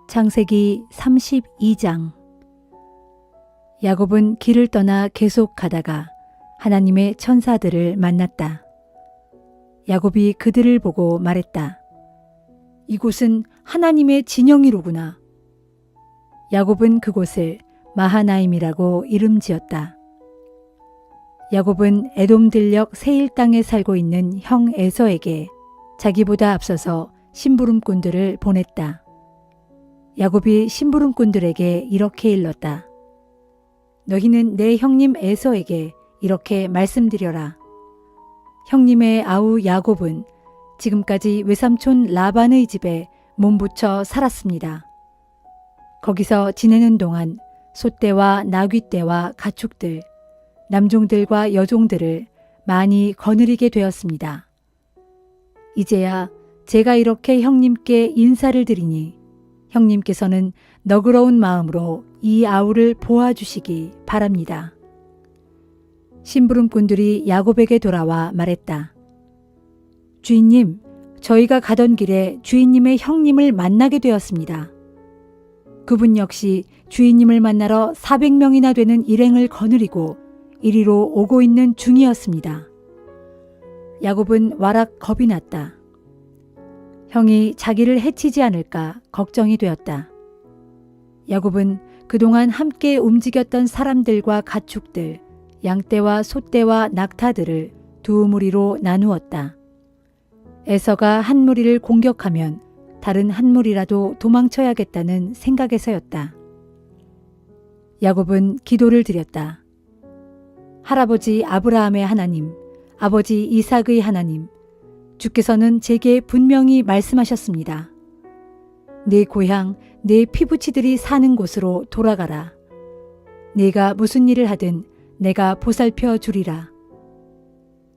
창세기 32장. 야곱은 길을 떠나 계속 가다가 하나님의 천사들을 만났다. 야곱이 그들을 보고 말했다. 이곳은 하나님의 진영이로구나. 야곱은 그곳을 마하나임이라고 이름 지었다. 야곱은 에돔 들녘 세일 땅에 살고 있는 형 에서에게 자기보다 앞서서 심부름꾼들을 보냈다. 야곱이 심부름꾼들에게 이렇게 일렀다. 너희는 내 형님 에서에게 이렇게 말씀드려라. 형님의 아우 야곱은 지금까지 외삼촌 라반의 집에 몸붙여 살았습니다. 거기서 지내는 동안 소떼와 나귀떼와 가축들, 남종들과 여종들을 많이 거느리게 되었습니다. 이제야 제가 이렇게 형님께 인사를 드리니 형님께서는 너그러운 마음으로 이 아우를 보아주시기 바랍니다. 심부름꾼들이 야곱에게 돌아와 말했다. 주인님, 저희가 가던 길에 주인님의 형님을 만나게 되었습니다. 그분 역시 주인님을 만나러 400명이나 되는 일행을 거느리고 이리로 오고 있는 중이었습니다. 야곱은 와락 겁이 났다. 형이 자기를 해치지 않을까 걱정이 되었다. 야곱은 그동안 함께 움직였던 사람들과 가축들, 양떼와 소떼와 낙타들을 두 무리로 나누었다. 에서가 한 무리를 공격하면 다른 한 무리라도 도망쳐야겠다는 생각에서였다. 야곱은 기도를 드렸다. 할아버지 아브라함의 하나님, 아버지 이삭의 하나님, 주께서는 제게 분명히 말씀하셨습니다. 내 고향, 내 피부치들이 사는 곳으로 돌아가라. 내가 무슨 일을 하든 내가 보살펴 주리라.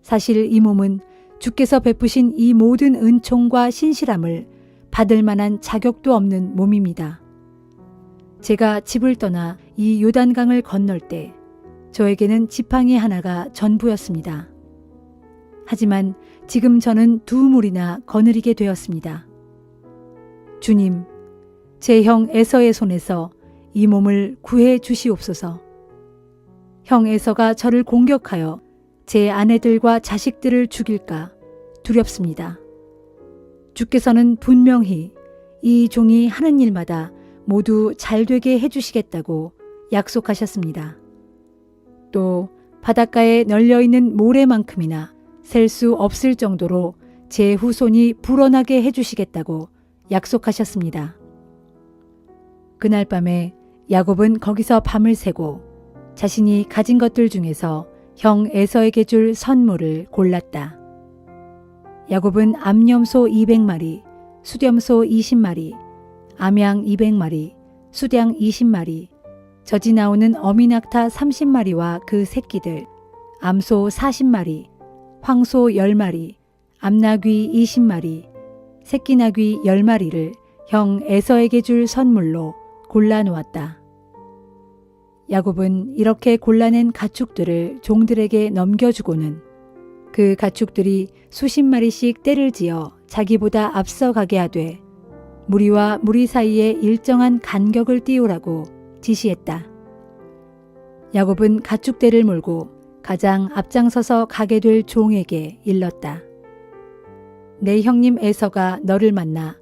사실 이 몸은 주께서 베푸신 이 모든 은총과 신실함을 받을 만한 자격도 없는 몸입니다. 제가 집을 떠나 이 요단강을 건널 때 저에게는 지팡이 하나가 전부였습니다. 하지만 지금 저는 두 무리나 거느리게 되었습니다. 주님, 제 형 에서의 손에서 이 몸을 구해 주시옵소서. 형 에서가 저를 공격하여 제 아내들과 자식들을 죽일까 두렵습니다. 주께서는 분명히 이 종이 하는 일마다 모두 잘되게 해주시겠다고 약속하셨습니다. 또 바닷가에 널려있는 모래만큼이나 셀 수 없을 정도로 제 후손이 불어나게 해주시겠다고 약속하셨습니다. 그날 밤에 야곱은 거기서 밤을 새고 자신이 가진 것들 중에서 형 에서에게 줄 선물을 골랐다. 야곱은 암염소 200마리, 수렴소 20마리, 암양 200마리, 수량 20마리, 젖이 나오는 어미낙타 30마리와 그 새끼들, 암소 40마리, 황소 10마리, 암나귀 20마리, 새끼나귀 10마리를 형 에서에게 줄 선물로 골라놓았다. 야곱은 이렇게 골라낸 가축들을 종들에게 넘겨주고는 그 가축들이 수십 마리씩 떼를 지어 자기보다 앞서가게 하되 무리와 무리 사이에 일정한 간격을 띄우라고 지시했다. 야곱은 가축대를 몰고 가장 앞장서서 가게 될 종에게 일렀다. 내 형님 에서가 너를 만나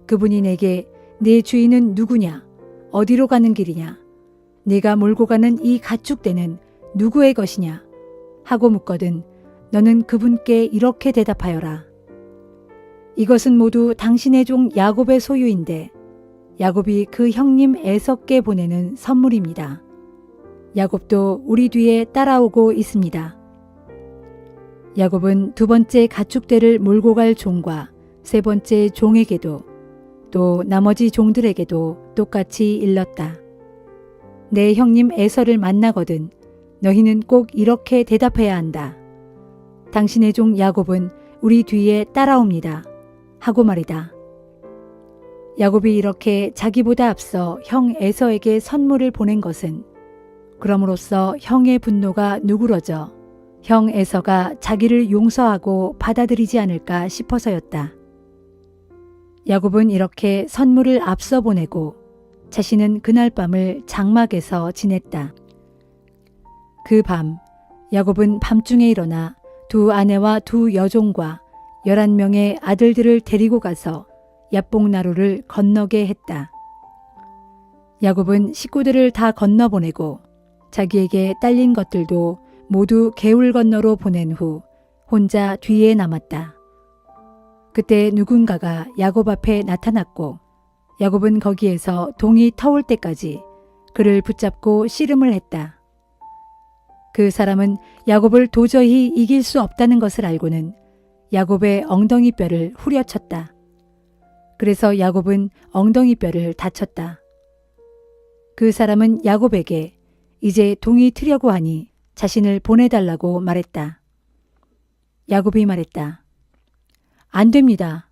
그분이 내게 네 주인은 누구냐? 어디로 가는 길이냐? 네가 몰고 가는 이 가축대는 누구의 것이냐? 하고 묻거든 너는 그분께 이렇게 대답하여라. 이것은 모두 당신의 종 야곱의 소유인데 야곱이 그 형님 에서께 보내는 선물입니다. 야곱도 우리 뒤에 따라오고 있습니다. 야곱은 두 번째 가축대를 몰고 갈 종과 세 번째 종에게도 또 나머지 종들에게도 똑같이 일렀다. 내 형님 에서를 만나거든 너희는 꼭 이렇게 대답해야 한다. 당신의 종 야곱은 우리 뒤에 따라옵니다. 하고 말이다. 야곱이 이렇게 자기보다 앞서 형 에서에게 선물을 보낸 것은 그럼으로써 형의 분노가 누그러져 형 에서가 자기를 용서하고 받아들이지 않을까 싶어서였다. 야곱은 이렇게 선물을 앞서 보내고 자신은 그날 밤을 장막에서 지냈다. 그 밤 야곱은 밤중에 일어나 두 아내와 두 여종과 11명의 아들들을 데리고 가서 야복나루를 건너게 했다. 야곱은 식구들을 다 건너보내고 자기에게 딸린 것들도 모두 개울 건너로 보낸 후 혼자 뒤에 남았다. 그때 누군가가 야곱 앞에 나타났고 야곱은 거기에서 동이 터올 때까지 그를 붙잡고 씨름을 했다. 그 사람은 야곱을 도저히 이길 수 없다는 것을 알고는 야곱의 엉덩이뼈를 후려쳤다. 그래서 야곱은 엉덩이뼈를 다쳤다. 그 사람은 야곱에게 이제 동이 트려고 하니 자신을 보내달라고 말했다. 야곱이 말했다. 안 됩니다.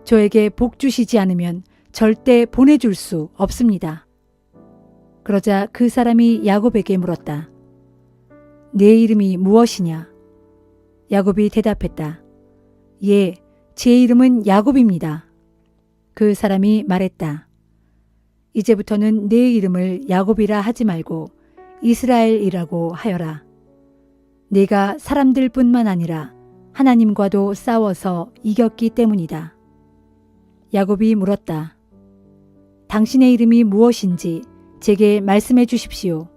저에게 복 주시지 않으면 절대 보내줄 수 없습니다. 그러자 그 사람이 야곱에게 물었다. 내 이름이 무엇이냐? 야곱이 대답했다. 예, 제 이름은 야곱입니다. 그 사람이 말했다. 이제부터는 내 이름을 야곱이라 하지 말고 이스라엘이라고 하여라. 네가 사람들뿐만 아니라 하나님과도 싸워서 이겼기 때문이다. 야곱이 물었다. 당신의 이름이 무엇인지 제게 말씀해 주십시오.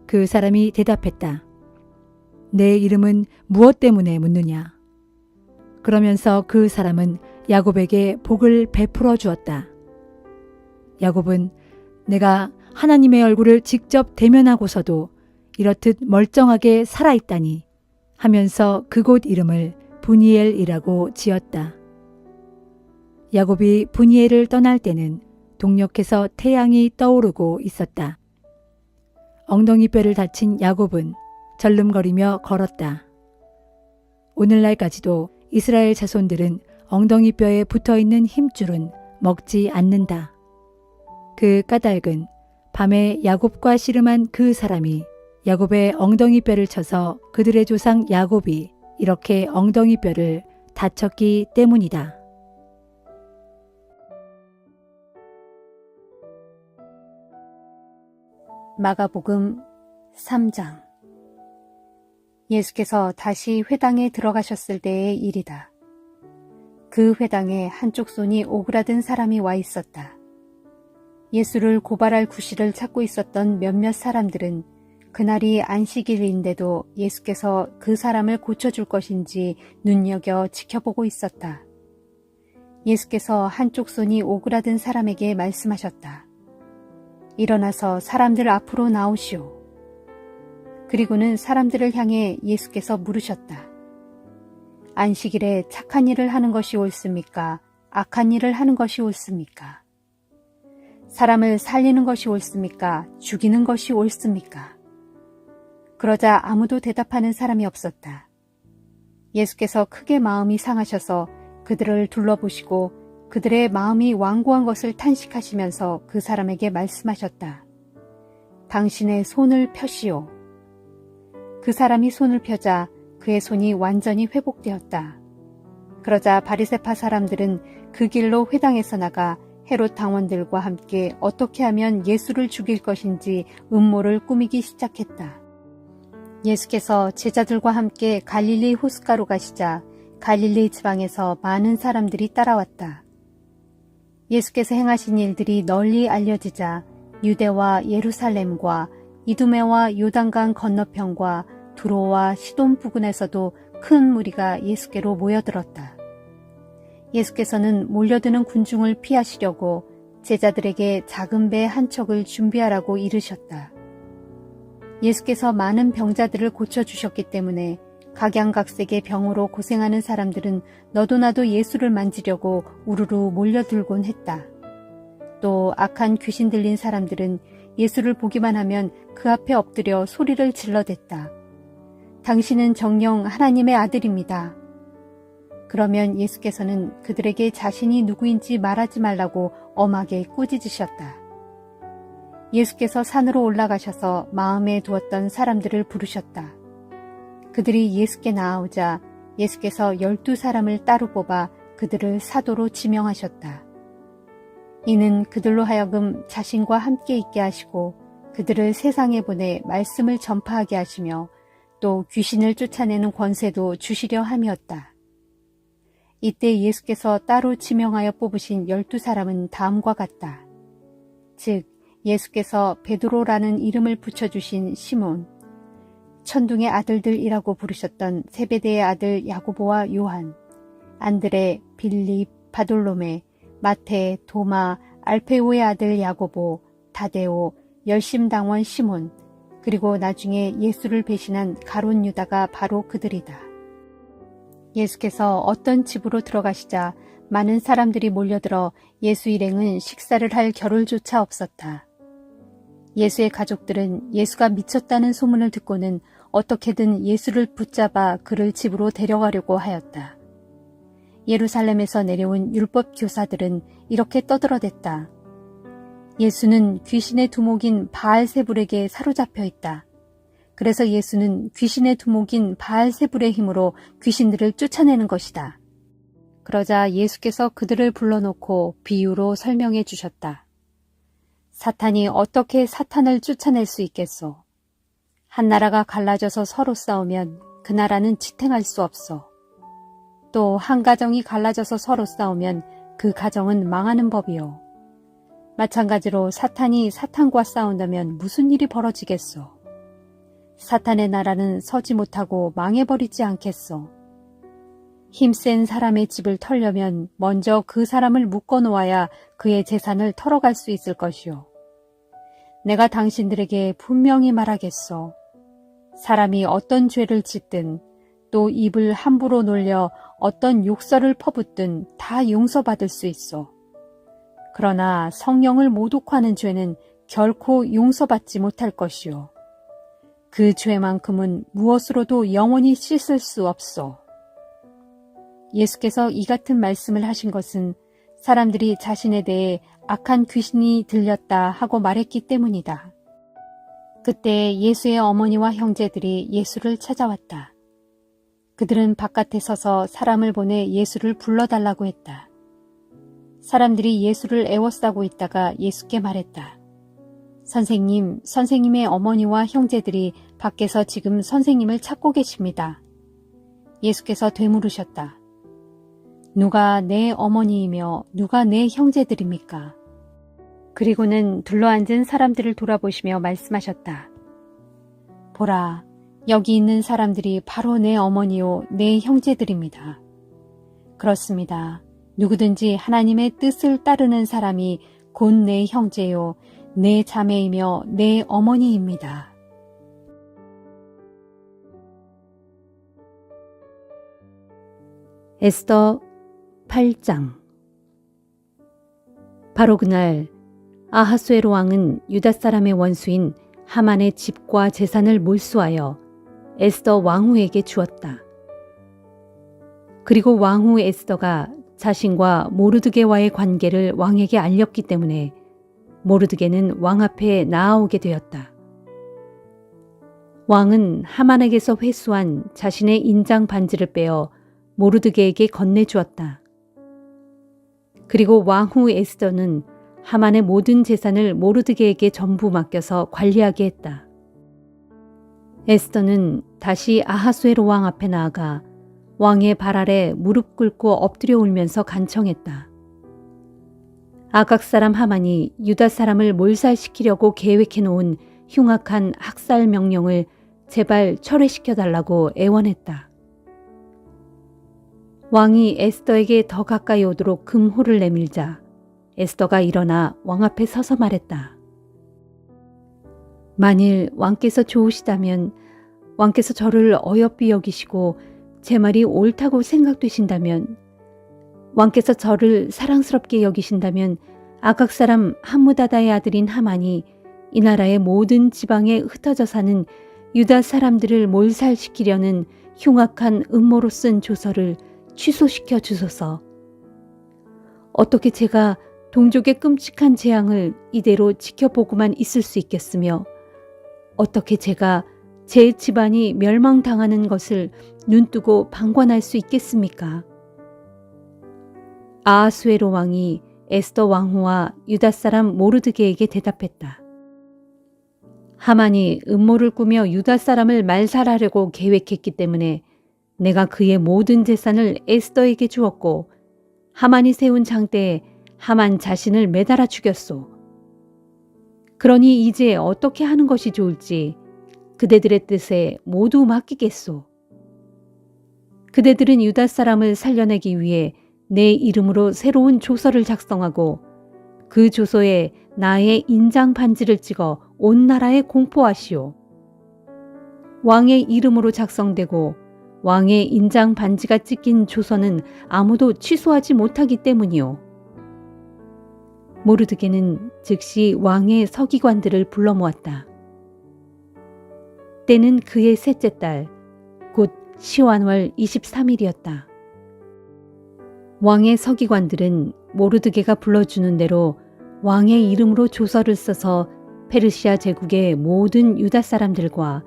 그 사람이 대답했다. 내 이름은 무엇 때문에 묻느냐? 그러면서 그 사람은 야곱에게 복을 베풀어 주었다. 야곱은 내가 하나님의 얼굴을 직접 대면하고서도 이렇듯 멀쩡하게 살아있다니 하면서 그곳 이름을 브니엘이라고 지었다. 야곱이 브니엘을 떠날 때는 동력에서 태양이 떠오르고 있었다. 엉덩이뼈를 다친 야곱은 절름거리며 걸었다. 오늘날까지도 이스라엘 자손들은 엉덩이뼈에 붙어있는 힘줄은 먹지 않는다. 그 까닭은 밤에 야곱과 씨름한 그 사람이 야곱의 엉덩이뼈를 쳐서 그들의 조상 야곱이 이렇게 엉덩이뼈를 다쳤기 때문이다. 마가복음 3장. 예수께서 다시 회당에 들어가셨을 때의 일이다. 그 회당에 한쪽 손이 오그라든 사람이 와 있었다. 예수를 고발할 구실을 찾고 있었던 몇몇 사람들은 그날이 안식일인데도 예수께서 그 사람을 고쳐줄 것인지 눈여겨 지켜보고 있었다. 예수께서 한쪽 손이 오그라든 사람에게 말씀하셨다. 일어나서 사람들 앞으로 나오시오. 그리고는 사람들을 향해 예수께서 물으셨다. 안식일에 착한 일을 하는 것이 옳습니까? 악한 일을 하는 것이 옳습니까? 사람을 살리는 것이 옳습니까? 죽이는 것이 옳습니까? 그러자 아무도 대답하는 사람이 없었다. 예수께서 크게 마음이 상하셔서 그들을 둘러보시고 그들의 마음이 완고한 것을 탄식하시면서 그 사람에게 말씀하셨다. 당신의 손을 펴시오. 그 사람이 손을 펴자 그의 손이 완전히 회복되었다. 그러자 바리새파 사람들은 그 길로 회당에서 나가 헤롯 당원들과 함께 어떻게 하면 예수를 죽일 것인지 음모를 꾸미기 시작했다. 예수께서 제자들과 함께 갈릴리 호숫가로 가시자 갈릴리 지방에서 많은 사람들이 따라왔다. 예수께서 행하신 일들이 널리 알려지자 유대와 예루살렘과 이두메와 요단강 건너편과 두로와 시돈 부근에서도 큰 무리가 예수께로 모여들었다. 예수께서는 몰려드는 군중을 피하시려고 제자들에게 작은 배 한 척을 준비하라고 이르셨다. 예수께서 많은 병자들을 고쳐주셨기 때문에 각양각색의 병으로 고생하는 사람들은 너도 나도 예수를 만지려고 우르르 몰려들곤 했다. 또 악한 귀신 들린 사람들은 예수를 보기만 하면 그 앞에 엎드려 소리를 질러댔다. 당신은 정녕 하나님의 아들입니다. 그러면 예수께서는 그들에게 자신이 누구인지 말하지 말라고 엄하게 꾸짖으셨다. 예수께서 산으로 올라가셔서 마음에 두었던 사람들을 부르셨다. 그들이 예수께 나아오자 예수께서 12사람을 따로 뽑아 그들을 사도로 지명하셨다. 이는 그들로 하여금 자신과 함께 있게 하시고 그들을 세상에 보내 말씀을 전파하게 하시며 또 귀신을 쫓아내는 권세도 주시려 함이었다. 이때 예수께서 따로 지명하여 뽑으신 12사람은 다음과 같다. 즉 예수께서 베드로라는 이름을 붙여주신 시몬, 천둥의 아들들이라고 부르셨던 세베대의 아들 야고보와 요한, 안드레, 빌립, 바돌로메, 마테, 도마, 알페오의 아들 야고보, 다데오, 열심당원 시몬, 그리고 나중에 예수를 배신한 가룟 유다가 바로 그들이다. 예수께서 어떤 집으로 들어가시자 많은 사람들이 몰려들어 예수 일행은 식사를 할 겨를조차 없었다. 예수의 가족들은 예수가 미쳤다는 소문을 듣고는 어떻게든 예수를 붙잡아 그를 집으로 데려가려고 하였다. 예루살렘에서 내려온 율법 교사들은 이렇게 떠들어댔다. 예수는 귀신의 두목인 바알세불에게 사로잡혀 있다. 그래서 예수는 귀신의 두목인 바알세불의 힘으로 귀신들을 쫓아내는 것이다. 그러자 예수께서 그들을 불러놓고 비유로 설명해 주셨다. 사탄이 어떻게 사탄을 쫓아낼 수 있겠소? 한 나라가 갈라져서 서로 싸우면 그 나라는 지탱할 수 없소. 또 한 가정이 갈라져서 서로 싸우면 그 가정은 망하는 법이요. 마찬가지로 사탄이 사탄과 싸운다면 무슨 일이 벌어지겠소? 사탄의 나라는 서지 못하고 망해버리지 않겠소. 힘센 사람의 집을 털려면 먼저 그 사람을 묶어놓아야 그의 재산을 털어갈 수 있을 것이요. 내가 당신들에게 분명히 말하겠소. 사람이 어떤 죄를 짓든 또 입을 함부로 놀려 어떤 욕설을 퍼붓든 다 용서받을 수 있어. 그러나 성령을 모독하는 죄는 결코 용서받지 못할 것이요. 그 죄만큼은 무엇으로도 영원히 씻을 수 없어. 예수께서 이 같은 말씀을 하신 것은 사람들이 자신에 대해 악한 귀신이 들렸다 하고 말했기 때문이다. 그때 예수의 어머니와 형제들이 예수를 찾아왔다. 그들은 바깥에 서서 사람을 보내 예수를 불러달라고 했다. 사람들이 예수를 애워싸고 있다가 예수께 말했다. 선생님, 선생님의 어머니와 형제들이 밖에서 지금 선생님을 찾고 계십니다. 예수께서 되물으셨다. 누가 내 어머니이며 누가 내 형제들입니까? 그리고는 둘러앉은 사람들을 돌아보시며 말씀하셨다. 보라, 여기 있는 사람들이 바로 내 어머니요, 내 형제들입니다. 그렇습니다. 누구든지 하나님의 뜻을 따르는 사람이 곧 내 형제요, 내 자매이며 내 어머니입니다. 에스더 8장. 바로 그날 아하수에로 왕은 유다 사람의 원수인 하만의 집과 재산을 몰수하여 에스더 왕후에게 주었다. 그리고 왕후 에스더가 자신과 모르드게와의 관계를 왕에게 알렸기 때문에 모르드게는 왕 앞에 나아오게 되었다. 왕은 하만에게서 회수한 자신의 인장 반지를 빼어 모르드게에게 건네주었다. 그리고 왕후 에스더는 하만의 모든 재산을 모르드게에게 전부 맡겨서 관리하게 했다. 에스더는 다시 아하수에로 왕 앞에 나아가 왕의 발 아래 무릎 꿇고 엎드려 울면서 간청했다. 아각 사람 하만이 유다 사람을 몰살시키려고 계획해 놓은 흉악한 학살 명령을 제발 철회시켜달라고 애원했다. 왕이 에스더에게 더 가까이 오도록 금호를 내밀자 에스더가 일어나 왕 앞에 서서 말했다. 만일 왕께서 좋으시다면 왕께서 저를 어여삐 여기시고 제 말이 옳다고 생각되신다면 왕께서 저를 사랑스럽게 여기신다면 아각 사람 함무다다의 아들인 하만이 이 나라의 모든 지방에 흩어져 사는 유다 사람들을 몰살시키려는 흉악한 음모로 쓴 조서를 취소시켜 주소서. 어떻게 제가 동족의 끔찍한 재앙을 이대로 지켜보고만 있을 수 있겠으며 어떻게 제가 제 집안이 멸망당하는 것을 눈뜨고 방관할 수 있겠습니까? 아하수에로 왕이 에스더 왕후와 유다 사람 모르드게에게 대답했다. 하만이 음모를 꾸며 유다 사람을 말살하려고 계획했기 때문에 내가 그의 모든 재산을 에스더에게 주었고 하만이 세운 장대에 하만 자신을 매달아 죽였소. 그러니 이제 어떻게 하는 것이 좋을지 그대들의 뜻에 모두 맡기겠소. 그대들은 유다 사람을 살려내기 위해 내 이름으로 새로운 조서를 작성하고 그 조서에 나의 인장 반지를 찍어 온 나라에 공포하시오. 왕의 이름으로 작성되고 왕의 인장 반지가 찍힌 조서는 아무도 취소하지 못하기 때문이오. 모르드게는 즉시 왕의 서기관들을 불러 모았다. 때는 그의 셋째 달, 곧 시완월 23일이었다. 왕의 서기관들은 모르드게가 불러주는 대로 왕의 이름으로 조서를 써서 페르시아 제국의 모든 유다 사람들과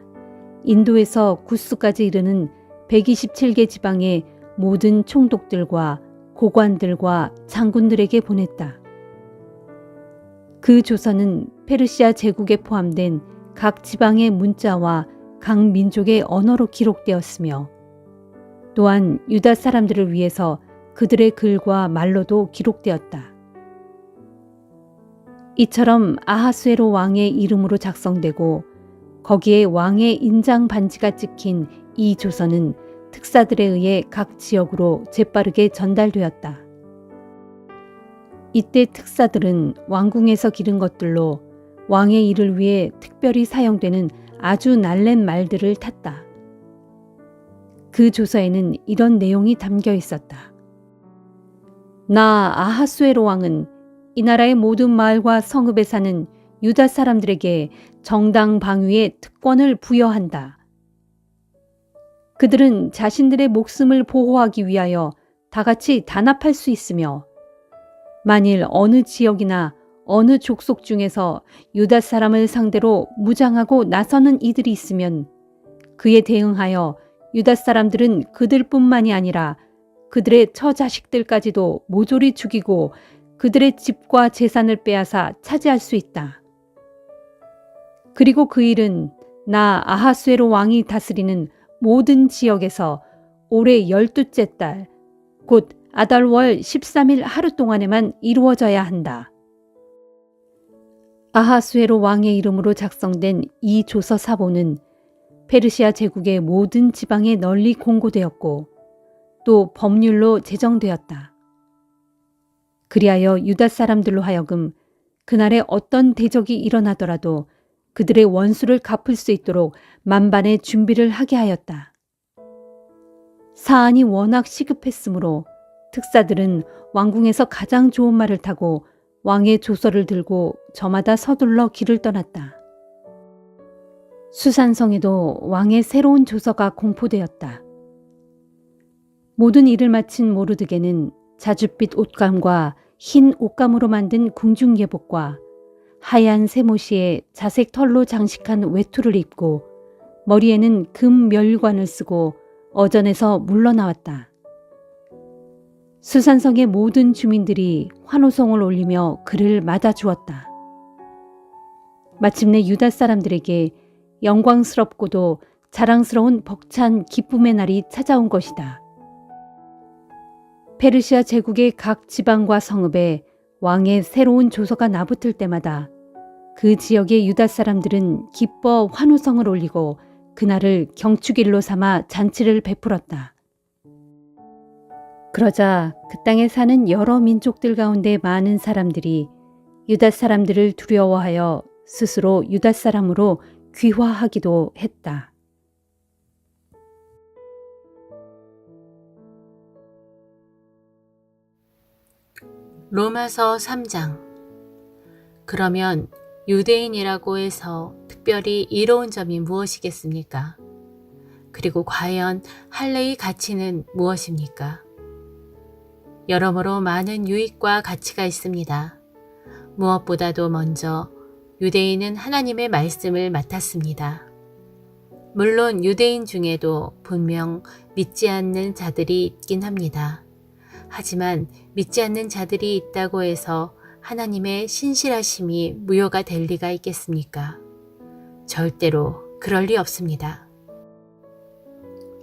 인도에서 구스까지 이르는 127개 지방의 모든 총독들과 고관들과 장군들에게 보냈다. 그 조서는 페르시아 제국에 포함된 각 지방의 문자와 각 민족의 언어로 기록되었으며 또한 유다 사람들을 위해서 그들의 글과 말로도 기록되었다. 이처럼 아하수에로 왕의 이름으로 작성되고 거기에 왕의 인장 반지가 찍힌 이 조서는 특사들에 의해 각 지역으로 재빠르게 전달되었다. 이때 특사들은 왕궁에서 기른 것들로 왕의 일을 위해 특별히 사용되는 아주 날랜 말들을 탔다. 그 조서에는 이런 내용이 담겨 있었다. 나 아하수에로 왕은 이 나라의 모든 마을과 성읍에 사는 유다 사람들에게 정당 방위의 특권을 부여한다. 그들은 자신들의 목숨을 보호하기 위하여 다 같이 단합할 수 있으며 만일 어느 지역이나 어느 족속 중에서 유다 사람을 상대로 무장하고 나서는 이들이 있으면 그에 대응하여 유다 사람들은 그들뿐만이 아니라 그들의 처자식들까지도 모조리 죽이고 그들의 집과 재산을 빼앗아 차지할 수 있다. 그리고 그 일은 나 아하수에로 왕이 다스리는 모든 지역에서 올해 12째 달, 곧 아달월 13일 하루 동안에만 이루어져야 한다. 아하수에로 왕의 이름으로 작성된 이 조서 사본은 페르시아 제국의 모든 지방에 널리 공고되었고 또 법률로 제정되었다. 그리하여 유다 사람들로 하여금 그날에 어떤 대적이 일어나더라도 그들의 원수를 갚을 수 있도록 만반의 준비를 하게 하였다. 사안이 워낙 시급했으므로 특사들은 왕궁에서 가장 좋은 말을 타고 왕의 조서를 들고 저마다 서둘러 길을 떠났다. 수산성에도 왕의 새로운 조서가 공포되었다. 모든 일을 마친 모르드게는 자줏빛 옷감과 흰 옷감으로 만든 궁중예복과 하얀 세모시에 자색 털로 장식한 외투를 입고 머리에는 금 멸관을 쓰고 어전에서 물러나왔다. 수산성의 모든 주민들이 환호성을 올리며 그를 맞아주었다. 마침내 유다 사람들에게 영광스럽고도 자랑스러운 벅찬 기쁨의 날이 찾아온 것이다. 페르시아 제국의 각 지방과 성읍에 왕의 새로운 조서가 나붙을 때마다 그 지역의 유다 사람들은 기뻐 환호성을 올리고 그날을 경축일로 삼아 잔치를 베풀었다. 그러자 그 땅에 사는 여러 민족들 가운데 많은 사람들이 유다 사람들을 두려워하여 스스로 유다 사람으로 귀화하기도 했다. 로마서 3장. 그러면 유대인이라고 해서 특별히 이로운 점이 무엇이겠습니까? 그리고 과연 할례의 가치는 무엇입니까? 여러모로 많은 유익과 가치가 있습니다. 무엇보다도 먼저 유대인은 하나님의 말씀을 맡았습니다. 물론 유대인 중에도 분명 믿지 않는 자들이 있긴 합니다. 하지만 믿지 않는 자들이 있다고 해서 하나님의 신실하심이 무효가 될 리가 있겠습니까? 절대로 그럴 리 없습니다.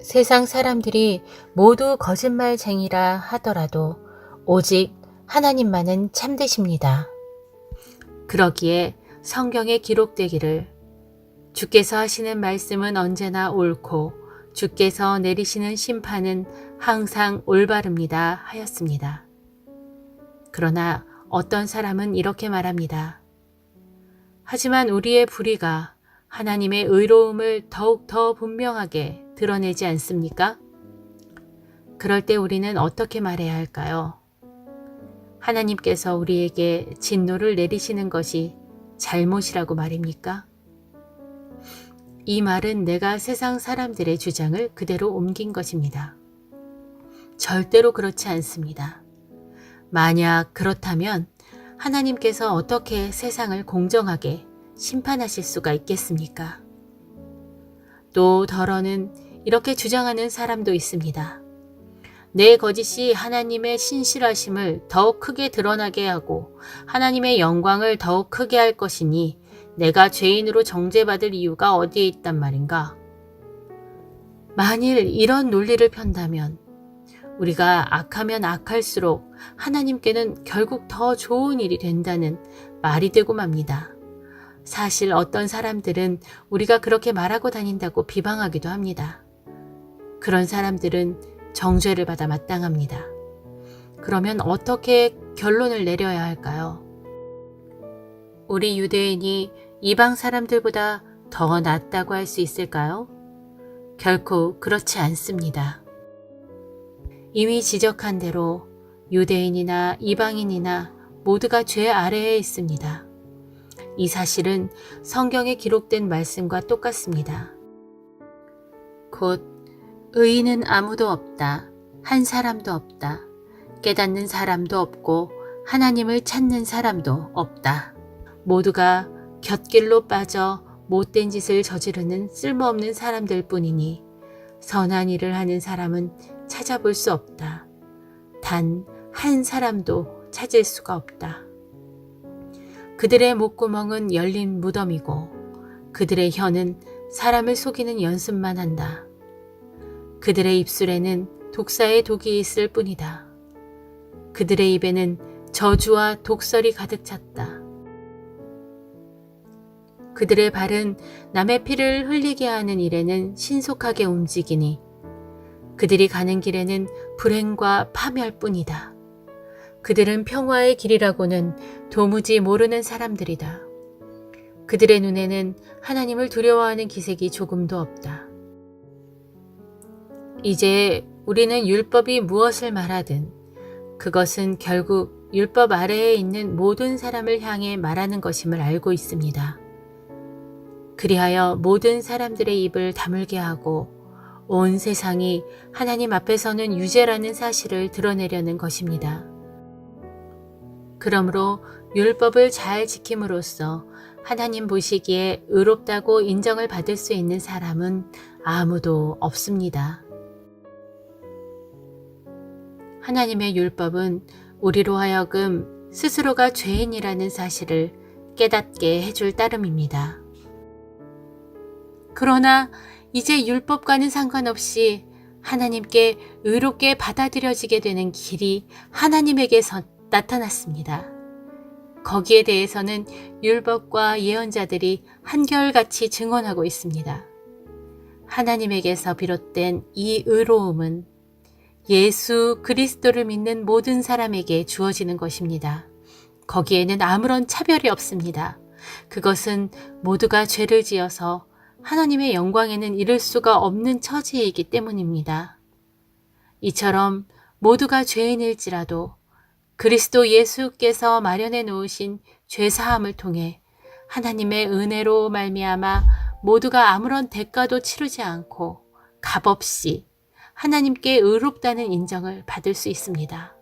세상 사람들이 모두 거짓말쟁이라 하더라도 오직 하나님만은 참되십니다. 그러기에 성경에 기록되기를 주께서 하시는 말씀은 언제나 옳고 주께서 내리시는 심판은 항상 올바릅니다 하였습니다. 그러나 어떤 사람은 이렇게 말합니다. 하지만 우리의 불의가 하나님의 의로움을 더욱 더 분명하게 드러내지 않습니까? 그럴 때 우리는 어떻게 말해야 할까요? 하나님께서 우리에게 진노를 내리시는 것이 잘못이라고 말입니까? 이 말은 내가 세상 사람들의 주장을 그대로 옮긴 것입니다. 절대로 그렇지 않습니다. 만약 그렇다면 하나님께서 어떻게 세상을 공정하게 심판하실 수가 있겠습니까? 또 더러는 이렇게 주장하는 사람도 있습니다. 내 거짓이 하나님의 신실하심을 더욱 크게 드러나게 하고 하나님의 영광을 더욱 크게 할 것이니 내가 죄인으로 정죄받을 이유가 어디에 있단 말인가? 만일 이런 논리를 편다면 우리가 악하면 악할수록 하나님께는 결국 더 좋은 일이 된다는 말이 되고 맙니다. 사실 어떤 사람들은 우리가 그렇게 말하고 다닌다고 비방하기도 합니다. 그런 사람들은 정죄를 받아 마땅합니다. 그러면 어떻게 결론을 내려야 할까요? 우리 유대인이 이방 사람들보다 더 낫다고 할 수 있을까요? 결코 그렇지 않습니다. 이미 지적한 대로 유대인이나 이방인이나 모두가 죄 아래에 있습니다. 이 사실은 성경에 기록된 말씀과 똑같습니다. 곧 의인은 아무도 없다. 한 사람도 없다. 깨닫는 사람도 없고 하나님을 찾는 사람도 없다. 모두가 곁길로 빠져 못된 짓을 저지르는 쓸모없는 사람들 뿐이니 선한 일을 하는 사람은 찾아볼 수 없다. 단 한 사람도 찾을 수가 없다. 그들의 목구멍은 열린 무덤이고 그들의 혀는 사람을 속이는 연습만 한다. 그들의 입술에는 독사의 독이 있을 뿐이다. 그들의 입에는 저주와 독설이 가득 찼다. 그들의 발은 남의 피를 흘리게 하는 일에는 신속하게 움직이니 그들이 가는 길에는 불행과 파멸뿐이다. 그들은 평화의 길이라고는 도무지 모르는 사람들이다. 그들의 눈에는 하나님을 두려워하는 기색이 조금도 없다. 이제 우리는 율법이 무엇을 말하든 그것은 결국 율법 아래에 있는 모든 사람을 향해 말하는 것임을 알고 있습니다. 그리하여 모든 사람들의 입을 다물게 하고 온 세상이 하나님 앞에서는 유죄라는 사실을 드러내려는 것입니다. 그러므로 율법을 잘 지킴으로써 하나님 보시기에 의롭다고 인정을 받을 수 있는 사람은 아무도 없습니다. 하나님의 율법은 우리로 하여금 스스로가 죄인이라는 사실을 깨닫게 해줄 따름입니다. 그러나 이제 율법과는 상관없이 하나님께 의롭게 받아들여지게 되는 길이 하나님에게서 나타났습니다. 거기에 대해서는 율법과 예언자들이 한결같이 증언하고 있습니다. 하나님에게서 비롯된 이 의로움은 예수 그리스도를 믿는 모든 사람에게 주어지는 것입니다. 거기에는 아무런 차별이 없습니다. 그것은 모두가 죄를 지어서 하나님의 영광에는 이를 수가 없는 처지이기 때문입니다. 이처럼 모두가 죄인일지라도 그리스도 예수께서 마련해 놓으신 죄사함을 통해 하나님의 은혜로 말미암아 모두가 아무런 대가도 치르지 않고 값없이 하나님께 의롭다는 인정을 받을 수 있습니다.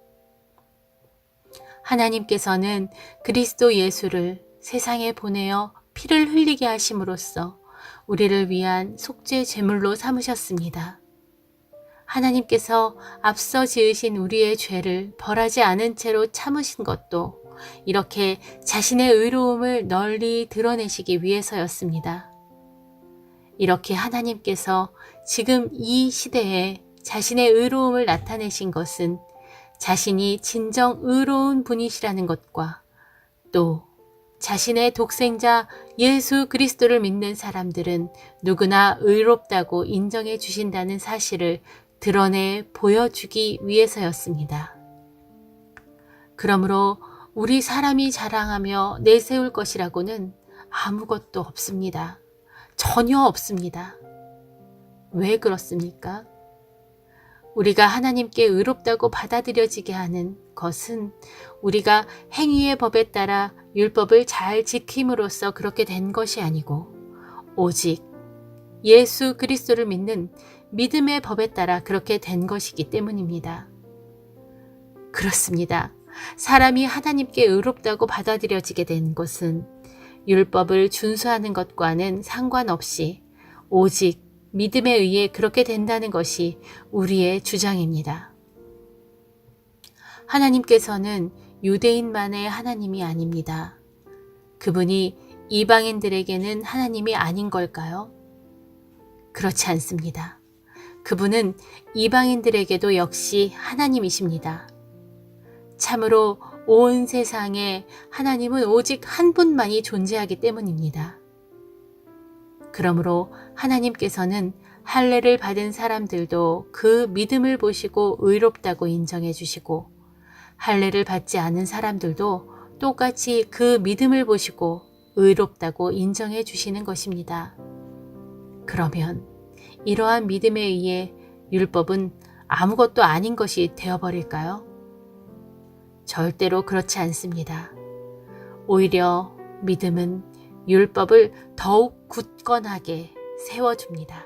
하나님께서는 그리스도 예수를 세상에 보내어 피를 흘리게 하심으로써 우리를 위한 속죄 제물로 삼으셨습니다. 하나님께서 앞서 지으신 우리의 죄를 벌하지 않은 채로 참으신 것도 이렇게 자신의 의로움을 널리 드러내시기 위해서였습니다. 이렇게 하나님께서 지금 이 시대에 자신의 의로움을 나타내신 것은 자신이 진정 의로운 분이시라는 것과 또 자신의 독생자 예수 그리스도를 믿는 사람들은 누구나 의롭다고 인정해 주신다는 사실을 드러내 보여주기 위해서였습니다. 그러므로 우리 사람이 자랑하며 내세울 것이라고는 아무것도 없습니다. 전혀 없습니다. 왜 그렇습니까? 우리가 하나님께 의롭다고 받아들여지게 하는 것은 우리가 행위의 법에 따라 율법을 잘 지킴으로써 그렇게 된 것이 아니고 오직 예수 그리스도를 믿는 믿음의 법에 따라 그렇게 된 것이기 때문입니다. 그렇습니다. 사람이 하나님께 의롭다고 받아들여지게 된 것은 율법을 준수하는 것과는 상관없이 오직 믿음에 의해 그렇게 된다는 것이 우리의 주장입니다. 하나님께서는 유대인만의 하나님이 아닙니다. 그분이 이방인들에게는 하나님이 아닌 걸까요? 그렇지 않습니다. 그분은 이방인들에게도 역시 하나님이십니다. 참으로 온 세상에 하나님은 오직 한 분만이 존재하기 때문입니다. 그러므로 하나님께서는 할례를 받은 사람들도 그 믿음을 보시고 의롭다고 인정해 주시고 할례를 받지 않은 사람들도 똑같이 그 믿음을 보시고 의롭다고 인정해 주시는 것입니다. 그러면 이러한 믿음에 의해 율법은 아무것도 아닌 것이 되어버릴까요? 절대로 그렇지 않습니다. 오히려 믿음은 율법을 더욱 굳건하게 세워줍니다.